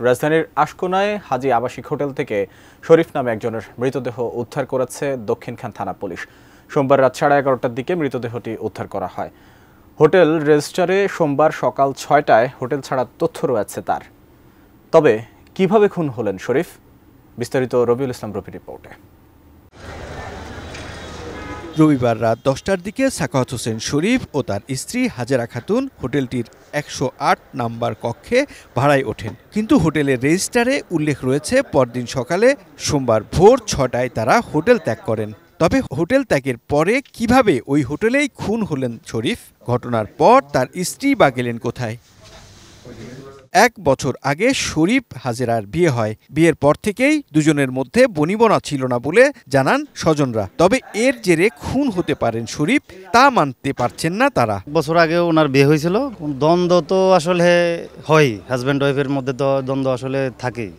রাজধানীর আশকোনায় হাজী আবাসিক হোটেল থেকে শরীফ নামে একজনের মৃতদেহ উদ্ধার করেছে দক্ষিণখান থানা পুলিশ। সোমবার রাত 11:30টার দিকে মৃতদেহটি উদ্ধার করা হয়। হোটেল রেজিস্টারে সোমবার সকাল 6টায় হোটেল ছাড়ার তথ্য রয়েছে তার। তবে কিভাবে খুন হলেন শরীফ, বিস্তারিত রবিউল ইসলাম রবির রিপোর্টে। রবিবার রাত 10টার দিকে সাখাওয়াত হোসেন শরীফ ও তার স্ত্রী হাজেরা খাতুন হোটেলটির 108 নম্বর কক্ষে ভাড়ায় ওঠেন, কিন্তু হোটেলের রেজিস্টারে উল্লেখ রয়েছে পরদিন সকালে সোমবার ভোর 6টায় তারা হোটেল ত্যাগ করেন। তবে হোটেল ত্যাগের পরে কিভাবে ওই হোটেলেই খুন হলেন শরীফ, ঘটনার পর তার স্ত্রী বা গেলেন কোথায়? 1 বছর আগে শরীফ হাজেরার বিয়ে হয়। বিয়ের পর থেকেই দুজনের মধ্যে বনিবনা ছিল না বলে জানান স্বজনরা। তবে এর জেরে খুন হতে পারেন শরীফ, তা মানতে পারছেন না তারা। বছর আগে ওনার বিয়ে হয়েছিল, দ্বন্দ্ব তো আসলে হয়, হাজব্যান্ড ওয়াইফের মধ্যে তো দ্বন্দ্ব আসলে থাকেই,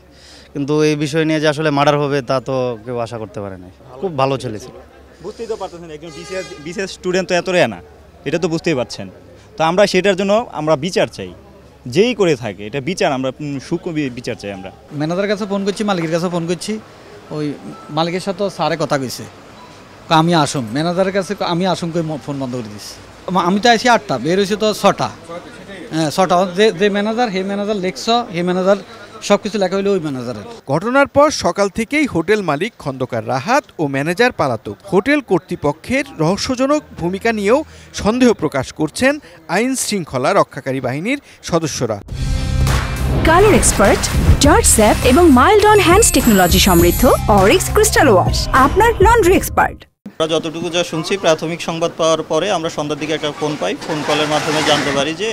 কিন্তু এই বিষয় নিয়ে যে আসলে মার্ডার হবে তা তো কেউ আশা করতে পারে না। খুব ভালো ছেলে ছিল। বুঝতেই তো পারতেছেন, একজন বিসিএস স্টুডেন্ট তো এত রে না, এটা তো বুঝতেই পারছেন। তো আমরা সেটার জন্য আমরা বিচার চাই, যেই করে থাকে এটা বিচার, আমরা বিচার চাই। আমরা ম্যানেজারের কাছে ফোন করছি, মালিকের কাছে ফোন করছি, ওই মালিকের সাথে স্যারে কথা কইছে, আমি আসুন। ম্যানেজারের কাছে আমি আসুন করে ফোন বন্ধ করে দিচ্ছি। আমি তো আইসি 8টা, বের হয়েছে তো 6টা। হ্যাঁ 6টা। যে ম্যানেজার, হে ম্যানেজার লেখছ, হে ম্যানেজার সবকিছু লেখা হইলো ওই ম্যানেজারের। ঘটনার পর সকাল থেকেই হোটেল মালিক খন্দকার রাহাত ও ম্যানেজার পালাতক। হোটেল কর্তৃপক্ষের রহস্যজনক ভূমিকা নিয়েও সন্দেহ প্রকাশ করছেন আইন শৃঙ্খলা রক্ষাকারী বাহিনীর সদস্যরা। কালার এক্সপার্ট, জর্জ স্যাপ এবং মাইল্ড অন হ্যান্ডস টেকনোলজি সমৃদ্ধ অরিক্স ক্রিস্টাল ওয়াশ আপনার লন্ড্রি এক্সপার্ট। আমরা যতটুকু যা শুনছি, প্রাথমিক সংবাদ পাওয়ার পরে আমরা সন্ধ্যার দিকে একটা ফোন পাই। ফোন কলের মাধ্যমে জানতে পারি যে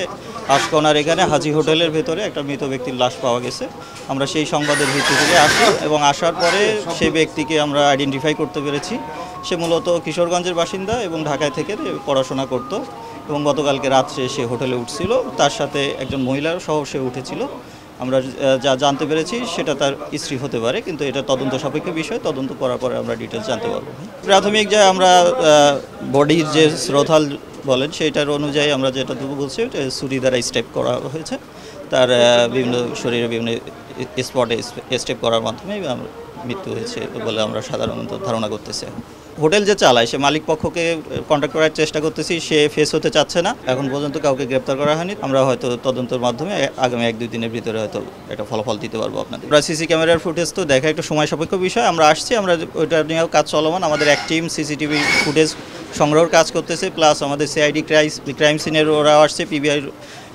আশকোনার এখানে হাজী হোটেলের ভেতরে একটা মৃত ব্যক্তির লাশ পাওয়া গেছে। আমরা সেই সংবাদের ভিত্তি থেকে আসি এবং আসার পরে সেই ব্যক্তিকে আমরা আইডেন্টিফাই করতে পেরেছি। সে মূলত কিশোরগঞ্জের বাসিন্দা এবং ঢাকায় থেকে পড়াশোনা করত এবং গতকালকে রাত্রে সে হোটেলে উঠছিল, তার সাথে একজন মহিলার সহ সে উঠেছিল। আমরা যা জানতে পেরেছি সেটা তার স্ত্রী হতে পারে, কিন্তু এটা তদন্ত সাপেক্ষ বিষয়, তদন্ত করার পরে আমরা ডিটেলস জানতে পারবো। প্রাথমিক যে আমরা বডির যে শ্রোথাল বলেন সেইটার অনুযায়ী আমরা যেটা বলছি, ছুরি দ্বারা স্টেপ করা হয়েছে, তার বিভিন্ন শরীরে বিভিন্ন স্পটে স্টেপ করার মাধ্যমে মৃত্যু হয়েছে বলে আমরা সাধারণত ধারণা করতেছি। হোটেল যে চালায় সে মালিক পক্ষকে কন্ট্যাক্ট করার চেষ্টা করতেছি, সে ফেস হতে চাচ্ছে না। এখন পর্যন্ত কাউকে গ্রেপ্তার করা হয়নি। আমরা হয়তো তদন্তের মাধ্যমে আগামী 1-2 দিনের ভিতরে হয়তো একটা ফলাফল দিতে পারবো আপনাদের। আমরা সিসি ক্যামেরার ফুটেজ তো দেখা একটা সময় সাপেক্ষ বিষয়, আমরা আসছি, আমরা ওইটা নিয়েও কাজ চলমান। আমাদের এক টিম সিসিটিভি ফুটেজ সংগ্রহের কাজ করতেছে, প্লাস আমাদের সিআইডি ক্রাইম সিনের ওরাও আসছে, পিবিআই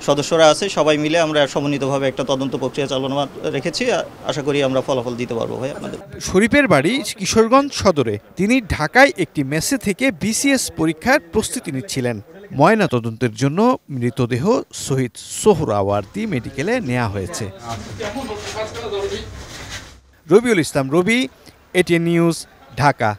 সদস্যরা আছে, সবাই মিলে আমরা সমন্বিতভাবে একটা তদন্ত প্রক্রিয়া চালনা রেখেছি। আশা করি আমরা ফলাফল দিতে পারবো ভাই আপনাদের। শরীফের বাড়ি কিশোরগঞ্জ সদরে। তিনি ঢাকায় একটি মেসে থেকে বিসিএস পরীক্ষার প্রস্তুতি নিচ্ছিলেন। ময়না তদন্তের জন্য মৃতদেহ শহীদ সোহরাওয়ার্দী মেডিকেলে নেওয়া হয়েছে। রবিউল ইসলাম রবি, এটিএন নিউজ, ঢাকা।